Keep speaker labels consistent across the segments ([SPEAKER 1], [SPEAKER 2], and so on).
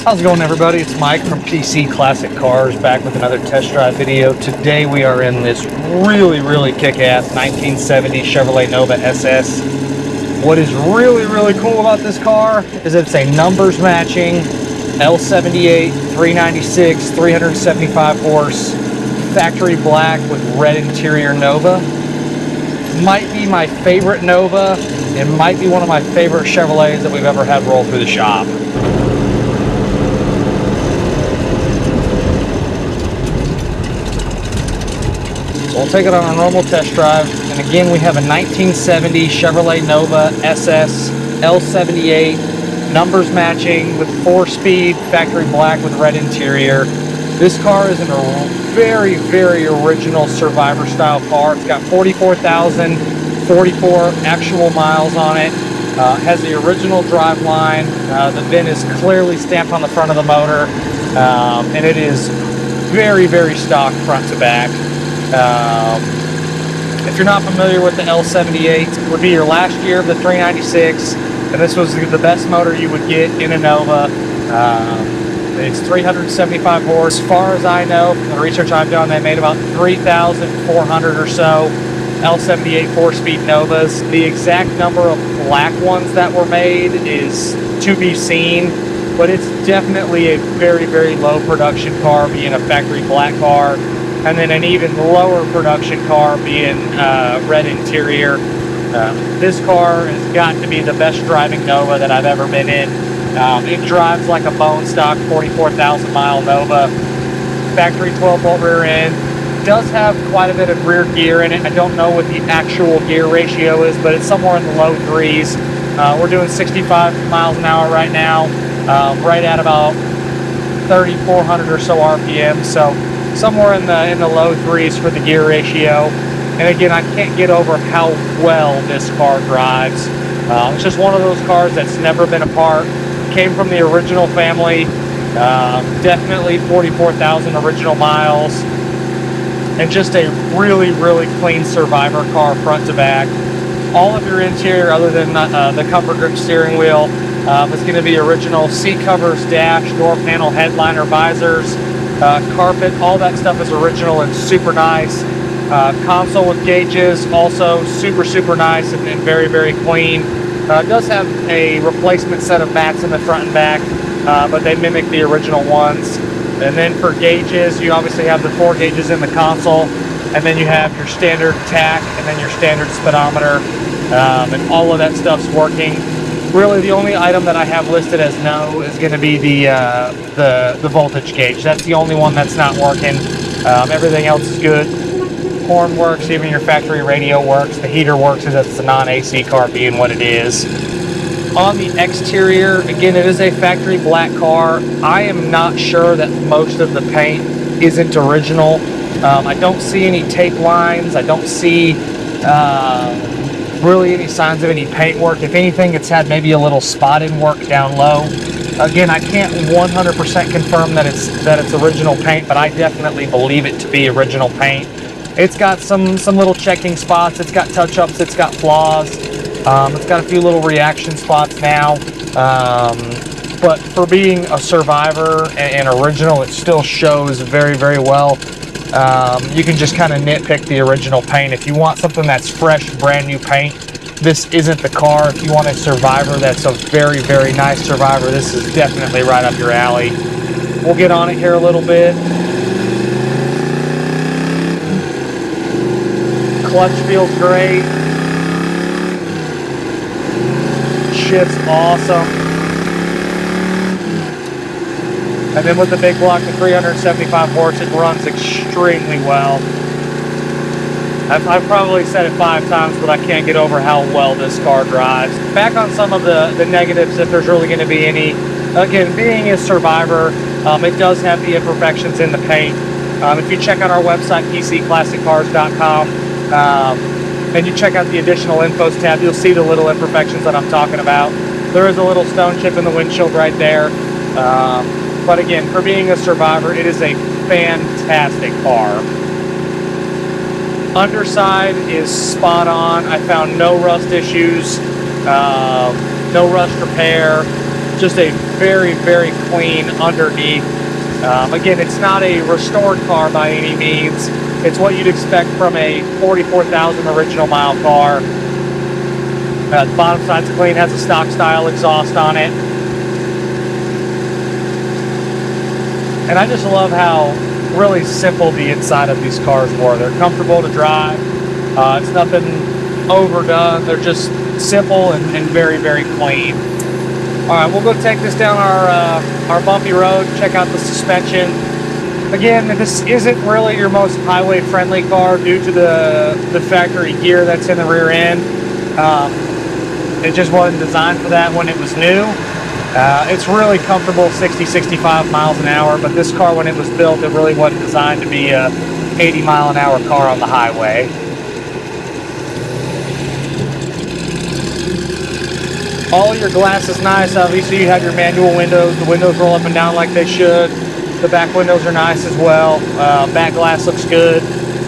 [SPEAKER 1] How's it going, everybody? It's Mike from PC Classic Cars, back with another test drive video. Today we are in this really kick-ass 1970 Chevrolet Nova SS. What is really cool about this car is that it's a numbers matching L78 396 375 horse factory black with red interior Nova. Might be my favorite Nova. It might be one of my favorite Chevrolets that we've ever had roll through the shop. We'll take it on a normal test drive, and again we have a 1970 Chevrolet Nova SS L78, numbers matching with 4-speed, factory black with red interior. This car is in a very original Survivor style car. It's got 44,044 actual miles on it. Has the original drive line. The VIN is clearly stamped on the front of the motor, and it is very stock front to back. If you're not familiar with the L78, it would be your last year of the 396, and this was the best motor you would get in a Nova. It's 375 horse. As far as I know, from the research I've done, they made about 3,400 or so L78 4-speed Novas. The exact number of black ones that were made is to be seen, but it's definitely a very low production car, being a factory black car. And then an even lower production car being red interior. This car has got to be the best driving Nova that I've ever been in. It drives like a bone stock 44,000 mile Nova. Factory 12-volt rear end. Does have quite a bit of rear gear in it. I don't know what the actual gear ratio is, but it's somewhere in the low threes. We're doing 65 miles an hour right now, right at about 3,400 or so RPM. So somewhere in the low threes for the gear ratio. And again, I can't get over how well this car drives. It's just one of those cars that's never been apart. Came from the original family. Definitely 44,000 original miles. And just a really clean Survivor car front to back. All of your interior, other than the comfort grip steering wheel, is going to be original seat covers, dash, door panel, headliner, visors. Carpet, all that stuff is original and super nice. Console with gauges, also super nice and very clean. It does have a replacement set of mats in the front and back, but they mimic the original ones. And then for gauges, you obviously have the 4 gauges in the console, and then you have your standard tach, and then your standard speedometer, and all of that stuff's working. Really, the only item that I have listed as no is going to be the voltage gauge. That's the only one that's not working. Everything else is good. Horn works, even your factory radio works. The heater works, as it's a non-AC car being what it is. On the exterior, again, it is a factory black car. I am not sure that most of the paint isn't original. I don't see any tape lines. I don't see really any signs of any paint work. If anything, it's had maybe a little spotting work down low. Again, I can't 100% confirm that it's original paint, but I definitely believe it to be original paint. It's got some little checking spots. It's got touch-ups. It's got flaws. It's got a few little reaction spots now. But for being a Survivor and original, it still shows very well. You can just kind of nitpick the original paint. If you want something that's fresh, brand new paint, this isn't the car. If you want a Survivor that's a very nice Survivor, this is definitely right up your alley. We'll get on it here a little bit. Clutch feels great. Shift's awesome. And then with the big block of 375 horse, it runs extremely well. I've probably said it 5 times, but I can't get over how well this car drives. Back on some of the negatives, if there's really going to be any. Again, being a Survivor, it does have the imperfections in the paint. If you check out our website, pcclassiccars.com, and you check out the additional infos tab, you'll see the little imperfections that I'm talking about. There is a little stone chip in the windshield right there. But again, for being a Survivor, it is a fantastic car. Underside is spot on. I found no rust issues, no rust repair. Just a very, very clean underneath. Again, it's not a restored car by any means. It's what you'd expect from a 44,000 original mile car. The bottom side's clean, has a stock style exhaust on it. And I just love how really simple the inside of these cars were. They're comfortable to drive. It's nothing overdone. They're just simple and very, very clean. All right, we'll go take this down our bumpy road, check out the suspension. Again, this isn't really your most highway-friendly car due to the factory gear that's in the rear end. It just wasn't designed for that when it was new. It's really comfortable 60, 65 miles an hour, but this car, when it was built, it really wasn't designed to be a 80-mile-an-hour car on the highway. All your glass is nice. Obviously, you have your manual windows. The windows roll up and down like they should. The back windows are nice as well. Back glass looks good.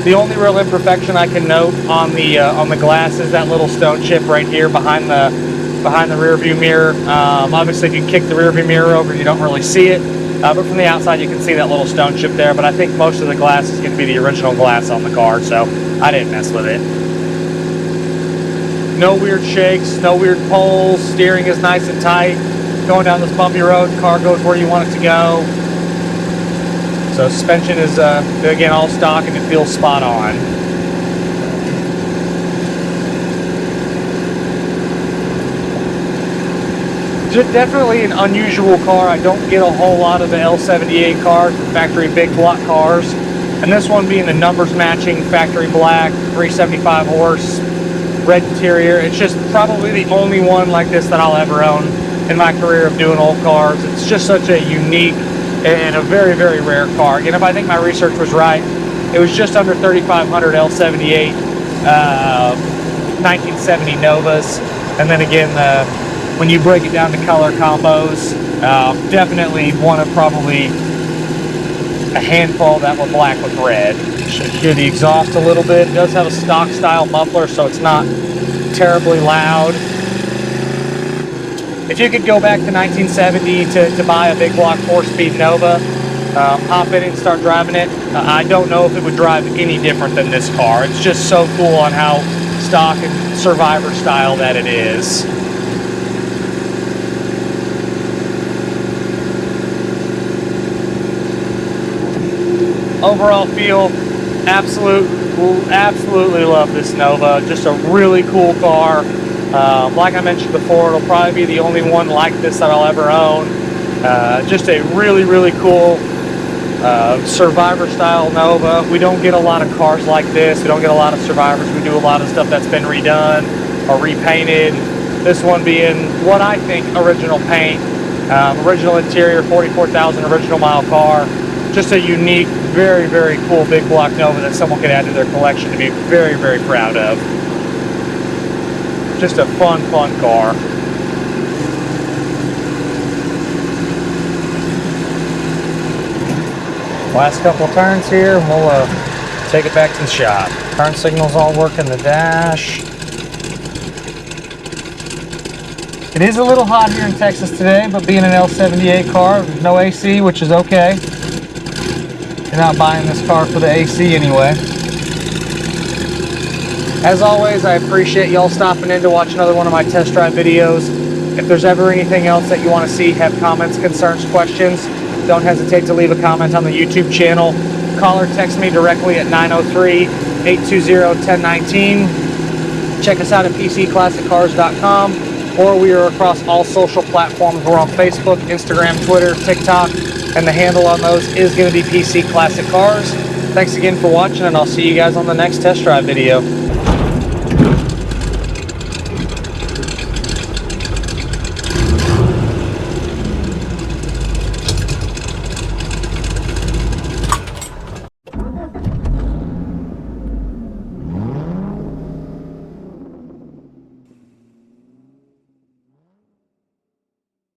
[SPEAKER 1] The only real imperfection I can note on the glass is that little stone chip right here behind the rear view mirror. Obviously, if you kick the rear view mirror over, you don't really see it. But from the outside, you can see that little stone chip there. But I think most of the glass is going to be the original glass on the car, so I didn't mess with it. No weird shakes, no weird pulls. Steering is nice and tight. Going down this bumpy road, the car goes where you want it to go. So suspension is, again, all stock and it feels spot on. Definitely an unusual car. I don't get a whole lot of the L78 cars, the factory big block cars. And this one being the numbers matching factory black, 375 horse, red interior. It's just probably the only one like this that I'll ever own in my career of doing old cars. It's just such a unique and a very, very rare car. And if I think my research was right, it was just under 3,500 L78 1970 Novas. And then again, when you break it down to color combos, definitely one of probably a handful that were black with red. Should hear the exhaust a little bit. It does have a stock style muffler, so it's not terribly loud. If you could go back to 1970 to buy a big block 4-speed Nova, hop in and start driving it, I don't know if it would drive any different than this car. It's just so cool on how stock and survivor style that it is. Overall feel, absolutely love this Nova. Just a really cool car. Like I mentioned before, it'll probably be the only one like this that I'll ever own. Just a really, really cool survivor style Nova. We don't get a lot of cars like this. We don't get a lot of survivors. We do a lot of stuff that's been redone or repainted. This one being what I think original paint, original interior, 44,000 original mile car. Just a unique, very, very cool big block Nova that someone could add to their collection to be very, very proud of. Just a fun car. Last couple of turns here, and we'll take it back to the shop. Turn signals all working the dash. It is a little hot here in Texas today, but being an L78 car, there's no AC, which is okay. You're not buying this car for the AC anyway. As always, I appreciate y'all stopping in to watch another one of my test drive videos. If there's ever anything else that you want to see, have comments, concerns, questions, don't hesitate to leave a comment on the YouTube channel. Call or text me directly at 903-820-1019. Check us out at PCClassicCars.com, or we are across all social platforms. We're on Facebook, Instagram, Twitter, TikTok, and the handle on those is going to be PC Classic Cars. Thanks again for watching, and I'll see you guys on the next test drive video.